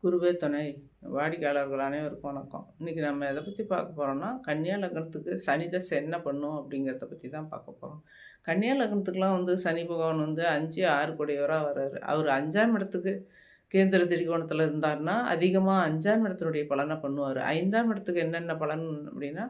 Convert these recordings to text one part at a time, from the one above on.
குருவே துணை. வாடிக்கையாளர்கள் அனைவருக்கும் வணக்கம். இன்றைக்கி நம்ம எதை பற்றி பார்க்க போகிறோம்னா, கன்னியா லக்னத்துக்கு சனி தசை என்ன பண்ணும் அப்படிங்கிறத பற்றி தான் பார்க்க போகிறோம். கன்னியா லக்னத்துக்குலாம் வந்து சனி பகவான் வந்து 5, 6 கூடியவராக வர்றாரு. அவர் 5ஆம் இடத்துக்கு கேந்திர திரிகோணத்தில் இருந்தார்னா அதிகமாக 5ஆம் இடத்தினுடைய பலனை பண்ணுவார். 5ஆம் இடத்துக்கு என்னென்ன பலன் அப்படின்னா,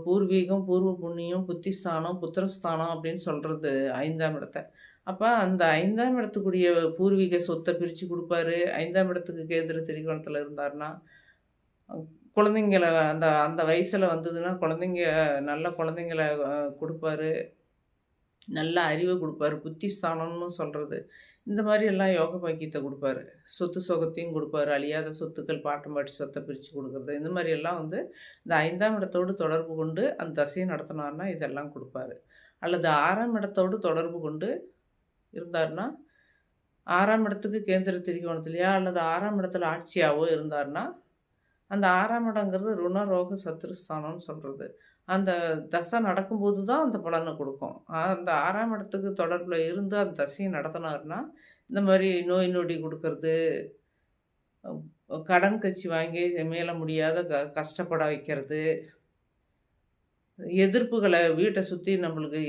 பூர்வீகம், பூர்வ புண்ணியம், புத்திஸ்தானம், புத்திரஸ்தானம் அப்படின்னு சொல்கிறது 5ஆம் இடத்த. அப்போ அந்த 5ஆம் இடத்துக்குரிய பூர்வீக சொத்தை பிரித்து கொடுப்பாரு. 5ஆம் இடத்துக்கு கேந்திர திரிகோணத்தில் இருந்தார்னா, குழந்தைங்கள அந்த அந்த வயசில் வந்ததுன்னா நல்ல குழந்தைங்கள கொடுப்பாரு. நல்ல அறிவை கொடுப்பாரு. புத்திஸ்தானம்னு சொல்கிறது. இந்த மாதிரி எல்லாம் யோக பாக்கியத்தை கொடுப்பாரு. சொத்து சுகத்தையும் கொடுப்பாரு. அழியாத சொத்துக்கள், பாட்டம் பாட்டி சொத்தை பிரித்து கொடுக்குறது, இந்த மாதிரியெல்லாம் வந்து இந்த 5ஆம் இடத்தோடு தொடர்பு கொண்டு அந்த தசையை நடத்தினார்னா இதெல்லாம் கொடுப்பாரு. அல்லது 6ஆம் இடத்தோடு தொடர்பு கொண்டு இருந்தார்னா, 6ஆம் இடத்துக்கு கேந்திர திரிகோணத்திலையோ அல்லது 6ஆம் இடத்துல ஆட்சியாவோ இருந்தார்னா, அந்த 6ஆம் இடங்கிறது ருண ரோக சத்துருஸ்தானம்னு சொல்கிறது. அந்த தசை நடக்கும்போது தான் அந்த பலனை கொடுக்கும். அந்த 6ஆம் இடத்துக்கு தொடர்பில் இருந்து அந்த தசையை நடத்தினார்னா, இந்த மாதிரி நோய் நொடி கொடுக்கறது, கடன் கட்சி வாங்கி மேல முடியாத கஷ்டப்பட வைக்கிறது, எதிர்ப்புகளை வீட்டை சுற்றி நம்மளுக்கு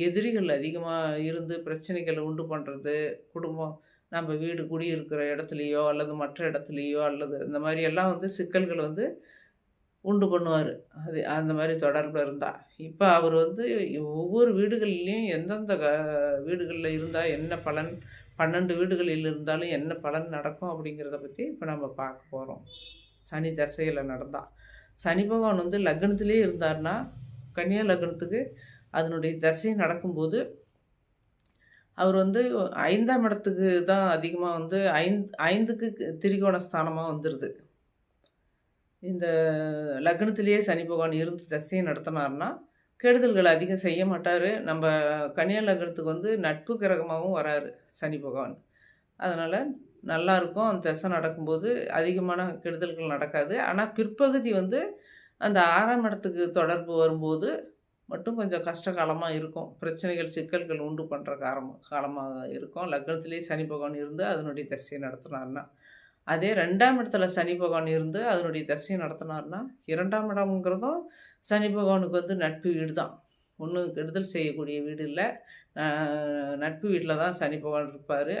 எதிரிகள் அதிகமாக இருந்து பிரச்சனைகளை உண்டு பண்ணுறது, குடும்பம் நம்ம வீடு குடியிருக்கிற இடத்துலையோ அல்லது மற்ற இடத்துலையோ அல்லது இந்த மாதிரி எல்லாம் வந்து சிக்கல்கள் வந்து உண்டு பண்ணுவார். அது அந்த மாதிரி தொடர்பில் இருந்தால். இப்போ அவர் வந்து ஒவ்வொரு வீடுகள்லேயும் எந்தெந்த வீடுகளில் இருந்தால் என்ன பலன், 12 வீடுகளில் இருந்தாலும் என்ன பலன் நடக்கும் அப்படிங்கிறத பற்றி இப்போ நம்ம பார்க்க போகிறோம். சனி தசையில் நடந்தால் சனி பகவான் வந்து லக்னத்திலே இருந்தார்னா, கன்னியா லக்னத்துக்கு அதனுடைய தசை நடக்கும்போது அவர் வந்து 5ஆம் இடத்துக்கு தான் அதிகமாக வந்து 5க்கு திரிகோண ஸ்தானமாக வந்துடுது. இந்த லக்னத்திலேயே சனி பகவான் இருந்து தசையை நடத்தினார்னா கெடுதல்கள் அதிகம் செய்ய மாட்டார். நம்ம கன்னியா லக்னத்துக்கு வந்து நட்பு கிரகமாகவும் வராரு சனி பகவான். அதனால் நல்லாயிருக்கும். அந்த தசை நடக்கும்போது அதிகமான கெடுதல்கள் நடக்காது. ஆனால் பிற்பகுதி வந்து அந்த 6ஆம் இடத்துக்கு தொடர்பு வரும்போது மட்டும் கொஞ்சம் கஷ்ட காலமாக இருக்கும். பிரச்சனைகள், சிக்கல்கள் உண்டு பண்ணுற காலமாக இருக்கும். லக்னத்திலேயே சனி பகவான் இருந்து அதனுடைய தசையை நடத்தினார்னா. அதே 2ஆம் இடத்துல சனி பகவான் இருந்து அதனுடைய தசையை நடத்தினார்னா, 2ஆம் இடம்ங்கிறதும் சனி பகவானுக்கு வந்து நட்பு வீடு தான். ஒன்றும் கெடுதல் செய்யக்கூடிய வீடு இல்லை. நட்பு வீட்டில் தான் சனி பகவான் இருப்பார்.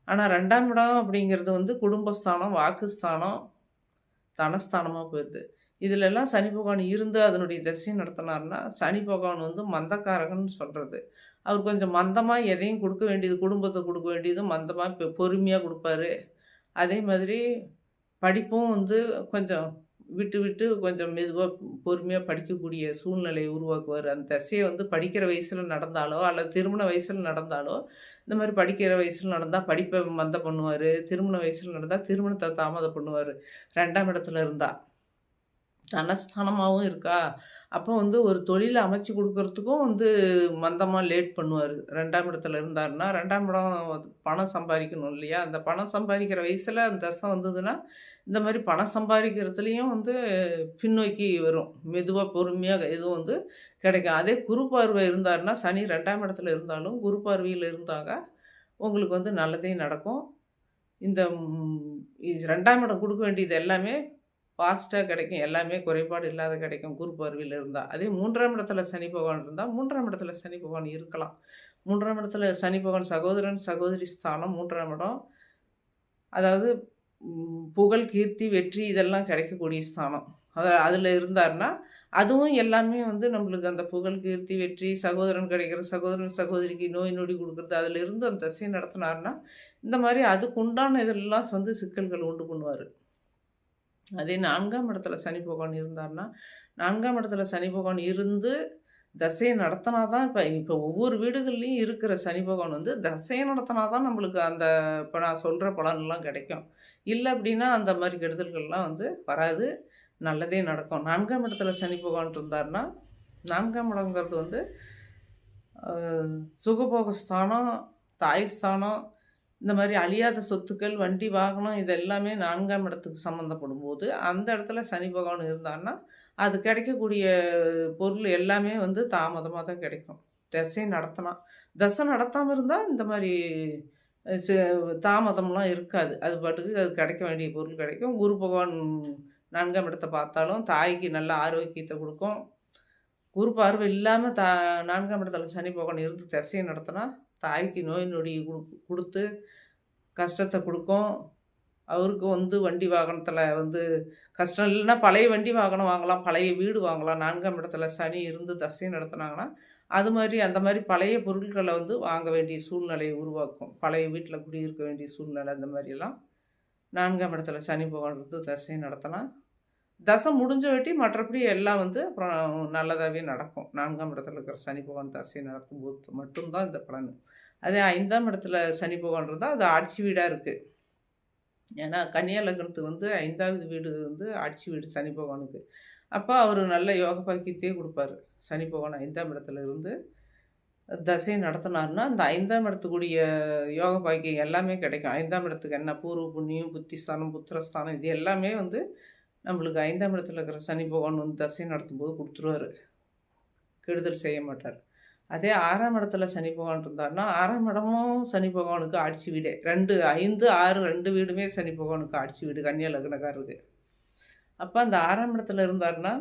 ஆனால் 2ஆம் இடம் அப்படிங்கிறது வந்து குடும்பஸ்தானம், வாக்குஸ்தானம், தனஸ்தானமாக போயிடுது. இதிலெல்லாம் சனி பகவான் இருந்து அதனுடைய தசையை நடத்தினார்னா, சனி பகவான் வந்து மந்தக்காரகன்னு சொல்கிறது. அவர் கொஞ்சம் மந்தமாக எதையும் கொடுக்க வேண்டியது, குடும்பத்தை கொடுக்க வேண்டியது மந்தமாக பொறுமையாக கொடுப்பாரு. அதே மாதிரி படிப்பும் வந்து கொஞ்சம் விட்டு விட்டு கொஞ்சம் மெதுவாக பொறுமையாக படிக்கக்கூடிய சூழ்நிலையை உருவாக்குவார். அந்த தசையை வந்து படிக்கிற வயசில் நடந்தாலோ அல்லது திருமண வயசில் நடந்தாலோ, இந்த மாதிரி படிக்கிற வயசில் நடந்தால் படிப்பை மந்தம் பண்ணுவார். திருமண வயசில் நடந்தால் திருமணத்தை தாமதம் பண்ணுவார். 2ஆம் இடத்துல இருந்தால் தனஸ்தானமாகவும் இருக்கா, அப்போ வந்து ஒரு தொழிலை அமைச்சு கொடுக்கறதுக்கும் வந்து மந்தமாக லேட் பண்ணுவார். 2ஆம் இடத்துல இருந்தாருன்னா, 2ஆம் இடம் பணம் சம்பாதிக்கணும் இல்லையா? அந்த பணம் சம்பாதிக்கிற வயசில் அந்த தசை வந்ததுன்னா, இந்த மாதிரி பணம் சம்பாதிக்கிறதுலேயும் வந்து பின்னோக்கி வரும். மெதுவாக பொறுமையாக எதுவும் வந்து கிடைக்கும். அதே குரு பார்வை இருந்தாருன்னா, சனி 2ஆம் இடத்துல இருந்தாலும் குரு பார்வையில் இருந்தாங்க உங்களுக்கு வந்து நல்லதே நடக்கும். இந்த 2ஆம் இடம் கொடுக்க வேண்டியது எல்லாமே ஃபாஸ்ட்டாக கிடைக்கும். எல்லாமே குறைபாடு இல்லாத கிடைக்கும் குரு பார்வையில் இருந்தால். அதே 3ஆம் இடத்துல சனி பகவான் இருந்தால் 3ஆம் இடத்துல சனி பகவான் இருக்கலாம். 3ஆம் இடத்துல சனி பகவான் சகோதரன், சகோதரி ஸ்தானம் 3ஆம் இடம். அதாவது புகழ், கீர்த்தி, வெற்றி இதெல்லாம் கிடைக்கக்கூடிய ஸ்தானம். அதில் இருந்தார்னா அதுவும் எல்லாமே வந்து நம்மளுக்கு அந்த புகழ், கீர்த்தி, வெற்றி, சகோதரன் கிடைக்கிற, சகோதரன் சகோதரிக்கு நோய் நொடி கொடுக்குறது, அதில் இருந்து அந்த தசையை நடத்தினார்னா இந்த மாதிரி அதுக்கு உண்டான இதெல்லாம் வந்து சிக்கல்கள் உண்டு பண்ணுவார். அதே 4ஆம் இடத்துல சனி பகவான் இருந்தார்னா, 4ஆம் இடத்துல சனி பகவான் இருந்து தசையை நடத்தினா தான் இப்போ ஒவ்வொரு வீடுகள்லையும் இருக்கிற சனி பகவான் வந்து தசையை நடத்தினா தான் நம்மளுக்கு அந்த இப்போ நான் சொல்கிற பலன்லாம் கிடைக்கும். இல்லை அப்படின்னா அந்த மாதிரி கெடுதல்கள்லாம் வந்து வராது. நல்லதே நடக்கும். 4ஆம் இடத்துல சனி பகவான் இருந்தார்னா, 4ஆம் இடங்கிறது வந்து சுகபோகஸ்தானம், தாய் ஸ்தானம், இந்த மாதிரி அழியாத சொத்துக்கள், வண்டி, வாகனம் இது எல்லாமே 4ஆம் இடத்துக்கு சம்மந்தப்படும்போது, அந்த இடத்துல சனி பகவான் இருந்தார்னா, அது கிடைக்கக்கூடிய பொருள் எல்லாமே வந்து தாமதமாக தான் கிடைக்கும். தசை நடத்தினா. தசை நடத்தாமல் இருந்தால் இந்த மாதிரி அ ச தாமதம்லாம் இருக்காது. அது பாட்டுக்கு அது கிடைக்க வேண்டிய பொருள் கிடைக்கும். குரு பகவான் 4ஆம் இடத்த பார்த்தாலும் தாய்க்கு நல்ல ஆரோக்கியத்த குடுக்கும். குரு பார்வை இல்லாம 4ஆம் இடத்துல சனி பகவான் இருந்து திசைய நடத்துனா, தாய்க்கு நோய் நொடி குடுத்து கஷ்டத்த குடுக்கும். அவருக்கு வந்து வண்டி வாகனத்தில வந்து கஷ்டம் இல்லன்னா, பழைய வண்டி வாகனம் வாங்கலாம், பழைய வீடு வாங்கலாம். 4ஆம் இடத்துல சனி இருந்து தசை நடத்துனாங்கன்னா, அது மாரி அந்த மாரி பழைய பொருட்கள வந்து வாங்க வேண்டிய சூழ்நிலைய உருவாக்கும். பழைய வீட்ல குடியிருக்க வேண்டிய சூழ்நிலை அந்த மாரியெல்லாம் 4ஆம் இடத்துல சனி பகவான் இருந்து தசை நடத்துனா, தசை முடிஞ்சவாட்டி மற்றபடி எல்லாம் வந்து அப்புறம் நல்லதாவே நடக்கும். 4ஆம் இடத்துல இருக்கிற சனி பகவான் தசை நடத்தும்போது மட்டும் தான் இந்த பலன். அதே 5ஆம் இடத்துல சனி பகவான் இருந்தா, அது ஆட்சி வீடா இருக்கு. ஏன்னா, கன்னியா லக்னத்துக்கு வந்து 5வது வீடு வந்து ஆட்சி வீடு சனி பகவானுக்கு. அப்ப அவரு நல்ல யோக பாக்கியத்தையே குடுப்பாரு. சனி பகவான் 5ஆம் இடத்துல இருந்து தசை நடத்துனாருன்னா, அந்த 5ஆம் இடத்துக்குரிய யோக பாக்கியம் எல்லாமே கிடைக்கும். 5ஆம் இடத்துக்கு என்ன பூர்வ புண்ணியம், புத்திஸ்தானம், புத்திரஸ்தானம் இது எல்லாமே வந்து நம்மளுக்கு 5ஆம் இடத்துல இருக்கிற சனி பகவான் வந்து தசை நடத்தும்போது குடுத்துருவாரு. கெடுதல் செய்ய மாட்டார். அதே 6ஆம் இடத்துல சனி பகவான் இருந்தாருன்னா, 6ஆம் இடமும் சனி பகவானுக்கு ஆட்சி வீடே. 2 5, 6 2 வீடுமே சனி பகவானுக்கு ஆட்சி வீடு கன்னியா லக்னக்காரருக்கு. அப்ப அந்த 6ஆம் இடத்துல இருந்தாருன்னா,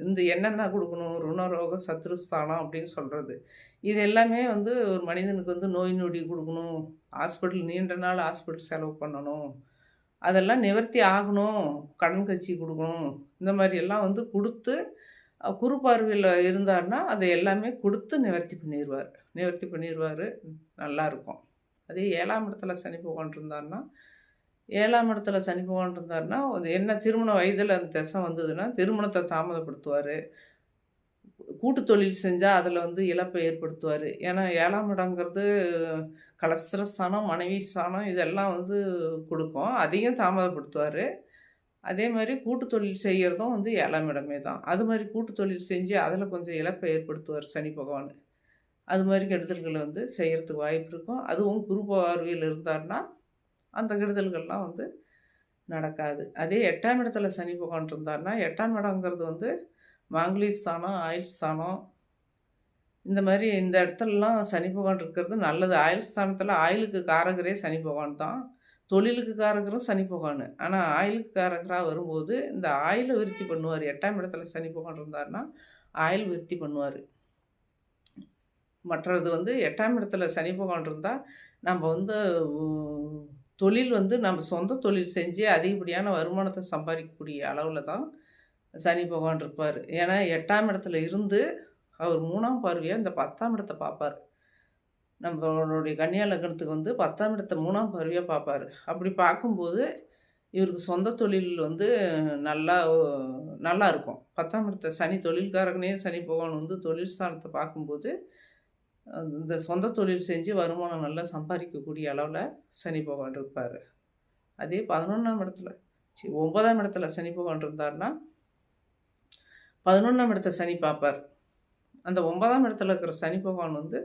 இந்த என்னென்ன குடுக்கணும்? ருணரோக சத்ருஸ்தானம் அப்படின்னு சொல்றது. இது எல்லாமே வந்து ஒரு மனிதனுக்கு வந்து நோய் நொடி குடுக்கணும். ஹாஸ்பிட்டல் நீண்ட நாள் ஹாஸ்பிட்டல் செலவு பண்ணணும். அதெல்லாம் நிவர்த்தி ஆகணும். கடன் கச்சி குடுக்கணும். இந்த மாரி எல்லாம் வந்து குடுத்து குரு பார்வையில இருந்தாருன்னா, அத எல்லாமே குடுத்து நிவர்த்தி பண்ணிருவாரு. நிவர்த்தி பண்ணிருவாரு. நல்லாருக்கும். அதே 7ஆம் இடத்துல சனி பகவான் இருந்தாருன்னா, 7ஆம் இடத்துல சனி பகவான் இருந்தாருன்னா, அது என்ன திருமண வயதில அந்த திசை வந்ததுன்னா, திருமணத்த தாமதப்படுத்துவாரு. கூட்டு தொழில் செஞ்சா அதில வந்து இழப்பை ஏற்படுத்துவாரு. ஏன்னா 7ஆம் இடங்கிறது கலஸ்திரஸ்தானம், மனைவி ஸ்தானம் இதெல்லாம் வந்து குடுக்கும். அதையும் தாமதப்படுத்துவாரு. அதே மாரி கூட்டு தொழில் செய்யறதும் வந்து 7ஆம் இடமே தான். அது மாரி கூட்டு தொழில் செஞ்சு அதில கொஞ்சம் இழப்பை ஏற்படுத்துவார் சனி பகவான். அது மாரி கெடுதல்கள வந்து செய்யறதுக்கு வாய்ப்பு இருக்கும். அதுவும் குரு பார்வையில இருந்தாருன்னா, அந்த கெடுதல்கள்லாம் வந்து நடக்காது. அதே 8ஆம் இடத்துல சனி பகவான் இருந்தாருன்னா, 8ஆம் இடங்கிறது வந்து மாங்கல்ய ஸ்தானம், ஆயுள் ஸ்தானம் இந்த மாரி இந்த இடத்துலலாம் சனி பகவான் இருக்கிறது நல்லது. ஆயுள் ஸ்தானத்தில ஆயுளுக்கு காரகரே சனி பகவான் தான். தொழிலுக்கு காரகரும் சனி பகவானு. ஆனா ஆயுளுக்கு காரகரா வரும்போது, இந்த ஆயுள விருத்தி பண்ணுவாரு. 8ஆம் இடத்துல சனி பகவான் இருந்தாருன்னா, ஆயுள் விருத்தி பண்ணுவாரு. மற்றது வந்து 8ஆம் இடத்துல சனி பகவான் இருந்தா, நம்ம வந்து உ தொழில் வந்து நம்ம சொந்த தொழில் செஞ்சு அதிகப்படியான வருமானத்த சம்பாதிக்கக்கூடிய அளவுல தான் சனி பகவான் இருப்பாரு. ஏன்னா 8ஆம் இடத்துல இருந்து, அவர் 3ஆம் பார்வையா இந்த 10ஆம் இடத்த பார்ப்பாரு. நம்மளுடைய கன்னியா லக்னத்துக்கு வந்து 10ஆம் இடத்த 3ஆம் பார்வையா பார்ப்பாரு. அப்படி பார்க்கும்போது, இவருக்கு சொந்த தொழில் வந்து நல்லா நல்லா இருக்கும். 10ஆம் இடத்த சனி தொழில்காரகனே சனி பகவான் வந்து தொழில் ஸ்தானத்த பார்க்கும்போது, இந்த சொந்த தொழில் செஞ்சு வருமானம் நல்லா சம்பாதிக்கக்கூடிய அளவுல சனி பகவான் இருப்பாரு. அதே 11ஆம் இடத்துல 9ஆம் இடத்துல சனி பகவான் இருந்தாருன்னா, 11ஆம் இடத்த சனி பார்ப்பார். அந்த 9ஆம் இடத்துல இருக்கிற சனி பகவான் வந்து,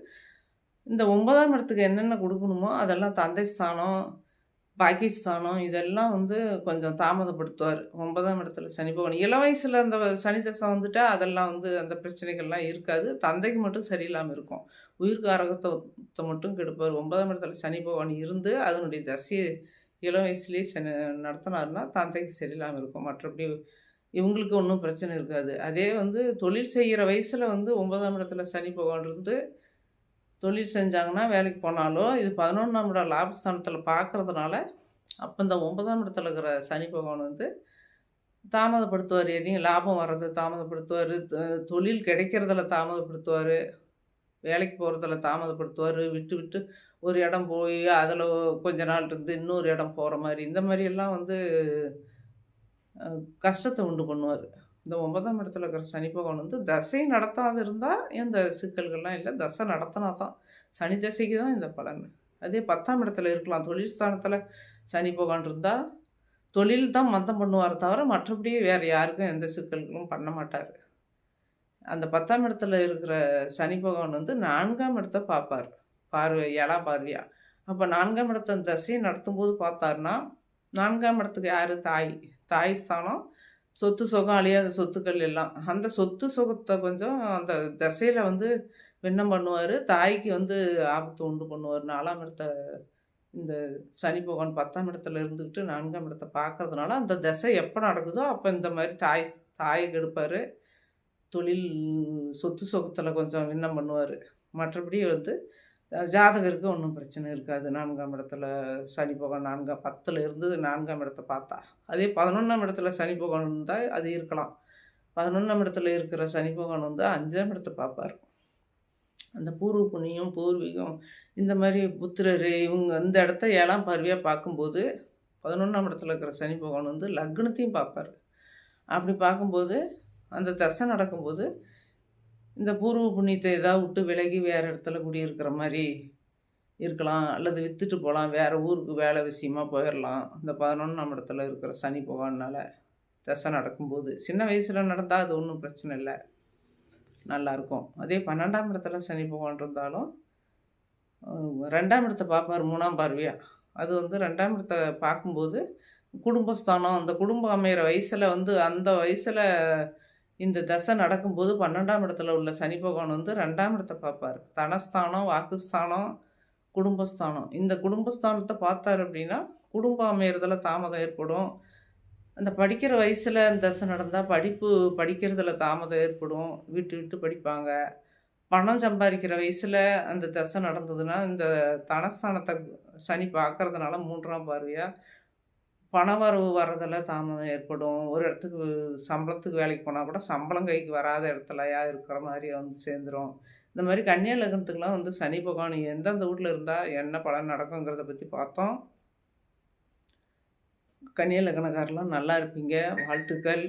இந்த 9ஆம் இடத்துக்கு என்னென்ன குடுக்கணுமோ, அதெல்லாம் தந்தை ஸ்தானம், பாக்கியஸ்தானம் இதெல்லாம் வந்து கொஞ்சம் தாமதப்படுத்துவாரு. 9ஆம் இடத்துல சனி பகவான். இளம் வயசுல அந்த சனி தசை வந்துட்டா, அதெல்லாம் வந்து அந்த பிரச்சனைகள்லாம் இருக்காது. தந்தைக்கு மட்டும் சரியில்லாம இருக்கும். உயிர்காரகத்த மட்டும் கெடுப்பாரு. 9ஆம் இடத்துல சனி பகவான் இருந்து, அதனுடைய தசைய இளம் வயசுலயே நடத்துனாருன்னா, தந்தைக்கு சரியில்லாம இருக்கும். மற்றபடி இவங்களுக்கு ஒண்ணும் பிரச்சனை இருக்காது. அதே வந்து தொழில் செய்யற வயசுல வந்து 9ஆம் இடத்துல சனி பகவான் இருந்து தொழில் செஞ்சாங்கன்னா, வேலைக்கு போனாலும், இது 11ஆம் இடம் லாபஸ்தானத்தில பார்க்கறதுனால, அப்ப இந்த 9ஆம் இடத்துல இருக்கிற சனி பகவான் வந்து தாமதப்படுத்துவாரு. எதையும் லாபம் வர்றத தாமதப்படுத்துவாரு. தொழில் கிடைக்கிறதில தாமதப்படுத்துவாரு. வேலைக்கு போறதில தாமதப்படுத்துவாரு. விட்டு, விட்டு ஒரு இடம் போய், அதில கொஞ்ச நாள் இருந்து இன்னொரு இடம் போற மாரி, இந்த மாரியெல்லாம் வந்து அ கஷ்டத்த உண்டு பண்ணுவாரு. இந்த 9ஆம் இடத்துல இருக்கிற சனி பகவான் வந்து தசை நடத்தாது இருந்தா, இந்த சிக்கல்கள்லாம் இல்ல. தசை நடத்தினா தான். சனி தசைக்கு தான் இந்த பலன். அதே 10ஆம் இடத்துல இருக்கலாம். தொழில் ஸ்தானத்தில சனி பகவான் இருந்தா, தொழில் தான் மந்தம் பண்ணுவாரே தவிர, மற்றபடி வேற யாருக்கும் எந்த சிக்கல்களும் பண்ண மாட்டாரு. அந்த 10ஆம் இடத்துல இருக்கிற சனி பகவான் வந்து 4ஆம் இடத்த பார்ப்பார். பார்வை 7ஆம் பார்வையா. அப்ப 4ஆம் இடத்த தசைய நடத்தும்போது பார்த்தாருன்னா, 4ஆம் இடத்துக்கு யாரு? தாய். தாய் ஸ்தானம், சொத்து சுகம், அழியாத சொத்துக்கள் எல்லாம். அந்த சொத்து சுகத்த கொஞ்சம் அந்த தசையில வந்து விண்ணம் பண்ணுவாரு. தாய்க்கு வந்து ஆபத்து உண்டு பண்ணுவாரு. 4ஆம் இடத்த இந்த சனி பகவான் 10ஆம் இடத்துல இருந்துக்கிட்டு 4ஆம் இடத்த பார்க்கறதுனால, அந்த திசை எப்போ நடக்குதோ அப்போ இந்த மாதிரி தாயை கெடுப்பார். தொழில் சொத்து சொகத்தில் கொஞ்சம் விண்ணம் பண்ணுவார். மற்றபடி வந்து ஜாதகருக்கு ஒன்றும் பிரச்சனை இருக்காது. 4ஆம் இடத்துல சனி பகவான் 10ல் இருந்து 4ஆம் இடத்த பார்த்தா. அதே 11ஆம் இடத்துல சனி பகவான் இருந்தால் அது இருக்கலாம். 11ஆம் இடத்துல இருக்கிற சனி பகவான் வந்து 5ஆம் இடத்த பார்ப்பார். அந்த பூர்வ புண்ணியம், பூர்வீகம் இந்த மாதிரி புத்திரர் இவங்க இந்த இடத்த 7ஆம் பார்வையாக பார்க்கும்போது 11ஆம் இடத்துல இருக்கிற சனி பகவான் வந்து லக்னத்தையும் பார்ப்பார். அப்படி பார்க்கும்போது அந்த தசை நடக்கும்போது இந்த பூர்வ புண்ணியத்தை ஏதாவது விட்டு விலகி வேறு இடத்துல குடியிருக்கிற மாதிரி இருக்கலாம், அல்லது விற்றுட்டு போகலாம், வேறு ஊருக்கு வேலை விஷயமா போயிடலாம். இந்த 11ஆம் இடத்துல இருக்கிற சனி பகவானால் தசை நடக்கும்போது சின்ன வயசில் நடந்தால் அது ஒன்றும் பிரச்சனை இல்லை, நல்லாயிருக்கும். அதே 12ஆம் இடத்துல சனி பகவான் இருந்தாலும் 2ஆம் இடத்தை பார்ப்பார் 3ஆம் பார்வையாக. அது வந்து 2ஆம் இடத்தை பார்க்கும்போது குடும்பஸ்தானம், அந்த குடும்பம் அமைகிற வயசில் வந்து அந்த வயசில் இந்த தசை நடக்கும்போது 12ஆம் இடத்துல உள்ள சனி பகவான் வந்து 2ஆம் இடத்தை பார்ப்பார். தனஸ்தானம், வாக்குஸ்தானம், குடும்பஸ்தானம். இந்த குடும்பஸ்தானத்தை பார்த்தார் அப்படின்னா குடும்பம் அமையிறதுல தாமதம் ஏற்படும். அந்த படிக்கிற வயசில் அந்த தசை நடந்தால் படிக்கிறதுல தாமதம் ஏற்படும், விட்டு விட்டு படிப்பாங்க. பணம் சம்பாதிக்கிற வயசில் அந்த தசை நடந்ததுன்னா இந்த தனஸ்தானத்தை சனி பார்க்கறதுனால 3ஆம் பார்வையாக பணவரவு வர்றதில் தாமதம் ஏற்படும். ஒரு இடத்துக்கு சம்பளத்துக்கு வேலைக்கு போனால் கூட சம்பளம் கைக்கு வராத இடத்துலயா இருக்கிற மாதிரி வந்து சேர்ந்துரும். இந்த மாதிரி கன்னியா லக்னத்துக்குலாம் வந்து சனி பகவான் எந்தெந்த வீட்டில் இருந்தால் என்ன பலன் நடக்குங்கிறத பற்றி பார்த்தோம். கன்னியா லக்னக்காரெலாம் நல்லா இருப்பீங்க, வாழ்த்துக்கள்.